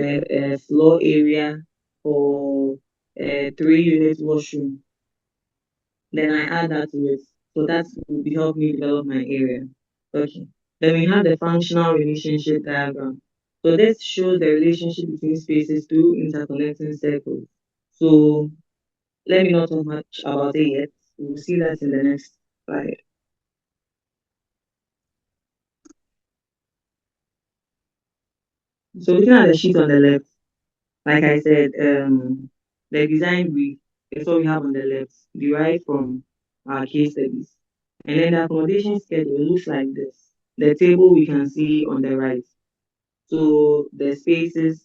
the floor area for 3 unit washroom. Then I add that to it. So that will be help me develop my area. Okay. Then we have the functional relationship diagram. So this shows the relationship between spaces through interconnecting circles. So let me not talk much about it yet. We'll see that in the next slide. So looking at the sheet on the left, like I said, the design brief is what we have on the left, derived from our case studies. And then the accommodation schedule looks like this. The table we can see on the right. So the spaces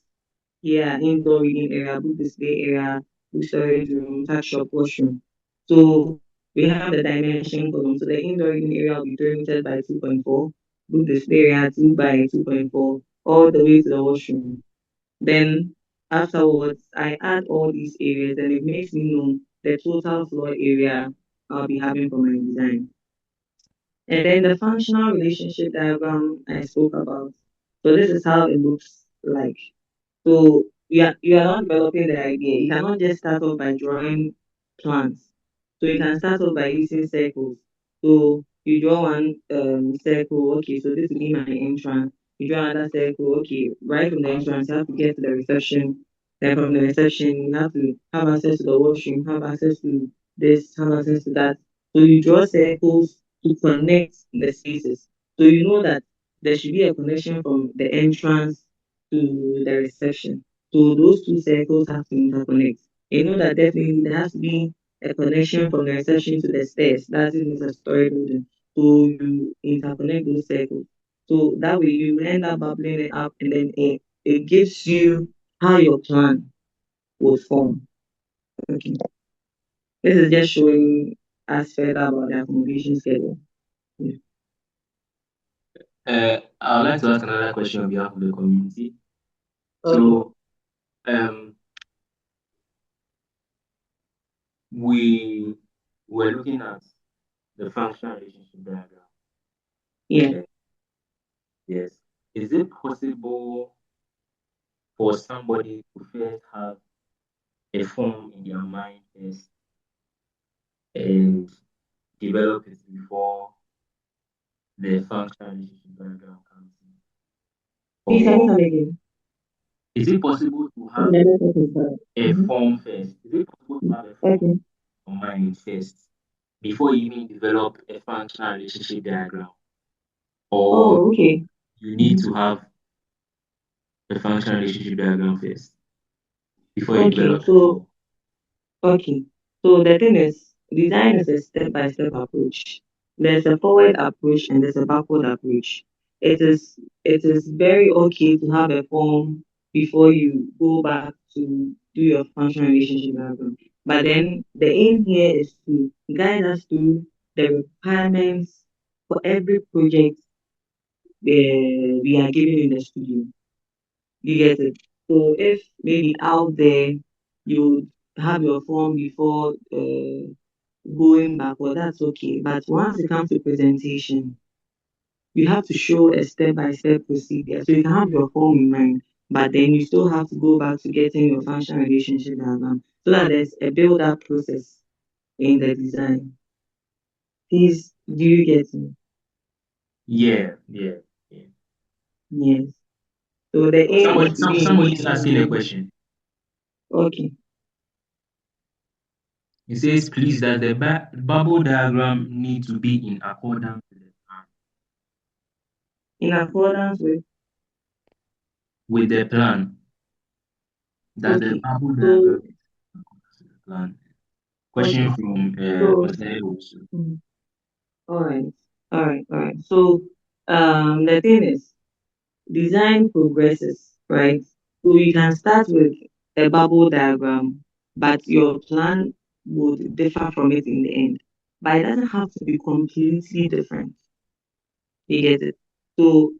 here, indoor reading area, book display area, book storage room, tuck shop, washroom. So we have the dimension column. So the indoor reading area will be 3 meters by 2.4, book display area 2 by 2.4, all the way to the washroom. Then afterwards, I add all these areas and it makes me know the total floor area I'll be having for my design. And then the functional relationship diagram I spoke about. So this is how it looks like. So you are not developing the idea. You cannot just start off by drawing plans. So you can start off by using circles. So you draw one circle, okay, so this will be my entrance. You draw another circle, okay, right from the entrance, you have to get to the reception. Then from the reception, you have to have access to the washroom, have access to this, have access to that. So you draw circles to connect the spaces. So you know that there should be a connection from the entrance to the reception. So those two circles have to interconnect. You know that definitely there has to be a connection from the reception to the stairs. That is a storage building. So you interconnect those circles. So that way you end up bubbling it up and then it gives you how your plan will form. Okay. This is just showing us further about the accommodation schedule. Yeah. I would like to ask another question on behalf of the community. Okay. So, we were looking at the functional relationship diagram. Yeah. Yes. Is it possible for somebody to first have a form in their mind first and develop it before the functional relationship diagram comes in? Please can you Or come again? is it possible to have a form first? Is it possible to have a form Okay. in your mind first before you even develop a functional relationship diagram? Or Oh, okay. you need to have a functional relationship diagram first before you Okay. develop a form? Okay. So the thing is, design is a step-by-step approach. There's a forward approach and there's a backward approach. It is very okay to have a form before you go back to do your functional relationship diagram. But then the aim here is to guide us through the requirements for every project we are given in the studio. You get it? So if maybe out there you have your form before going backward, that's okay. But once it comes to presentation, you have to show a step-by-step procedure. So you can have your form in mind, but then you still have to go back to getting your functional relationship diagram so that there's a build-up process in the design. Please, do you get me? Yeah, yeah, yeah. Yes. So the aim is to be in Somebody is between asking a them. question. Okay. It says, please, does the bubble diagram need to be in accordance with the plan? In accordance With the plan. Does the okay. bubble So diagram need to be in accordance with the plan? Question okay. from So Pastor also. mm, all right. All right. So the thing is design progresses, right? So you can start with a bubble diagram, but your plan would differ from it in the end. But it doesn't have to be completely different. You get it? So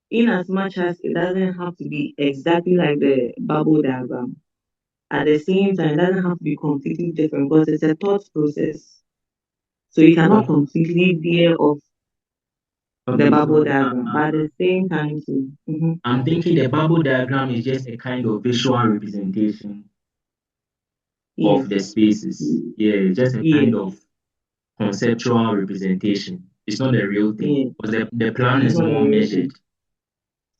in as much as it doesn't have to be exactly like the bubble diagram, at the same time, it doesn't have to be completely different because it's a thought process. So you cannot Okay. completely veer off the Okay, bubble so diagram. But at the same time too. I'm thinking the bubble diagram is just a kind of visual representation of the Yes. spaces. Yeah, it's just a kind Yes. of conceptual representation. It's not the real thing Yes. because the plan It's is not a more real measured. thing.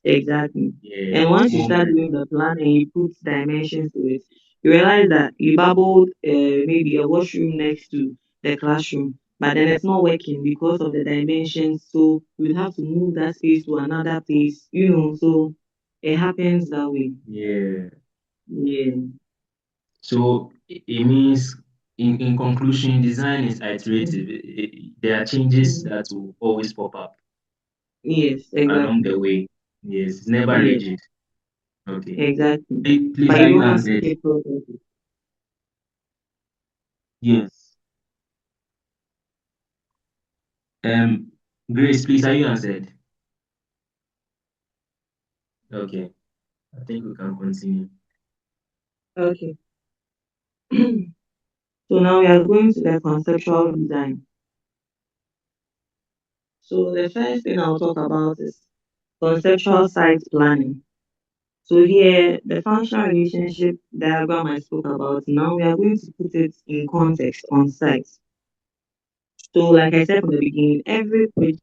Exactly. Yeah, And it's once you more start measured. doing the plan and you put dimensions to it, you realize that you bubbled maybe a washroom next to the classroom, but then it's not working because of the dimensions. So you have to move that space to another place, so it happens that way. Yeah. Yeah. So it means, in conclusion, design is iterative. There are changes Mhm. that will always pop up Yes, along exactly. the way. Yes, it's never Yes, rigid. Okay. exactly. Please, But are you you don't have to answered? keep progressing. Yes. Um, Grace, please, are you answered? Okay. I think we can continue. Okay. So now we are going to the conceptual design. So the first thing I'll talk about is conceptual site planning. So here, the functional relationship diagram I spoke about, now we are going to put it in context on site. So like I said from the beginning, every project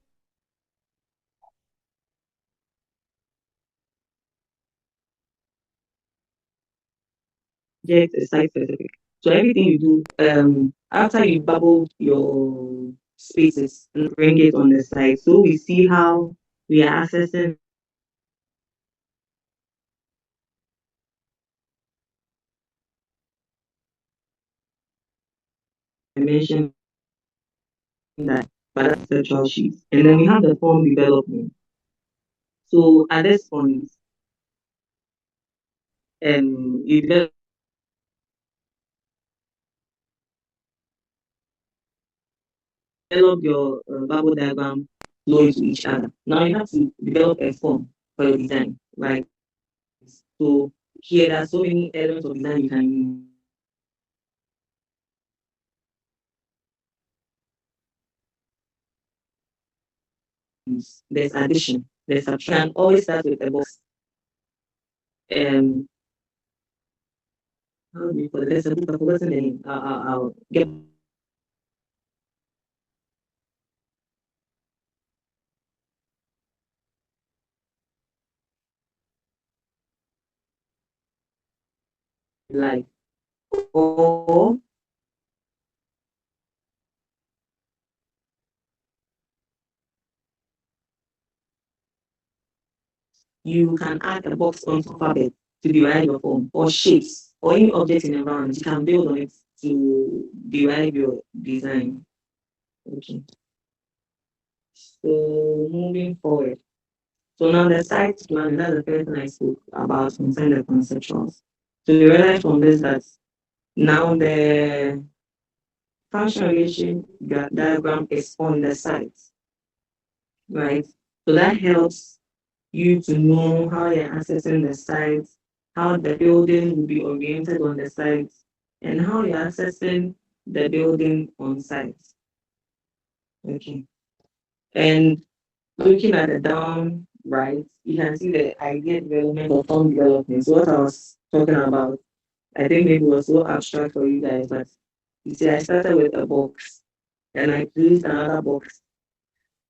is site specific. So everything you do, after you bubble your spaces and bring it on the site, so we see how we are accessing dimension that by that conceptual sheet. And then we have the form development. So at this point, you develop your bubble diagram close to each other. Now you have to develop a form for your design, right? So here there are so many elements of design you can use. There's addition, there's subtraction. Always start with a box. Um, how do you call it? There's a book. I've forgotten the name. I'll get live. Or you can add a box on top of it to derive your form, or shapes, or any object in the environment. You can build on it to derive your design. Okay. So moving forward. So now the site plan, that's the first thing I spoke about concerning the conceptuals. So we realize from this that now the function relation diagram is on the site, right? So that helps you to know how you're accessing the site, how the building will be oriented on the site, and how you're accessing the building on site. Okay. And looking at the down right, you can see the idea development or form development. So what I was talking about, I think maybe was so abstract for you guys, but you see, I started with a box and I placed another box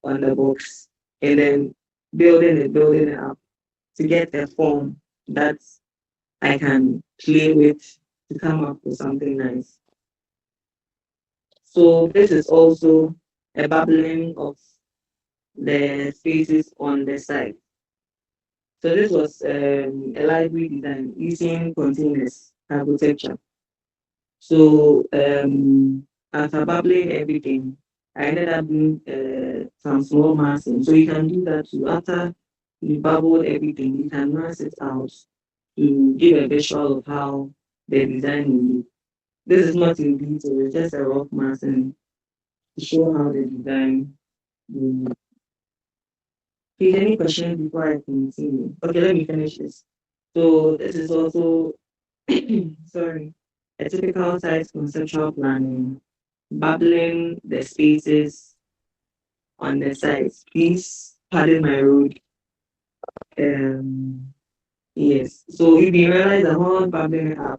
on the box and then building it up to get a form that I can play with to come up with something nice. So this is also a bubbling of the spaces on the side. So this was a library design using containers architecture. So after bubbling everything, I ended up doing some small massing. So you can do that too. After you bubbled everything, you can mass it out to give a visual of how the design will look. This is not in detail, it's just a rough massing to show how the design will look. Please, any questions before I continue? Okay, let me finish this. So this is also sorry, a typical site conceptual planning, bubbling the spaces on the site. Please pardon my road. Um, yes. So if you realize that one public app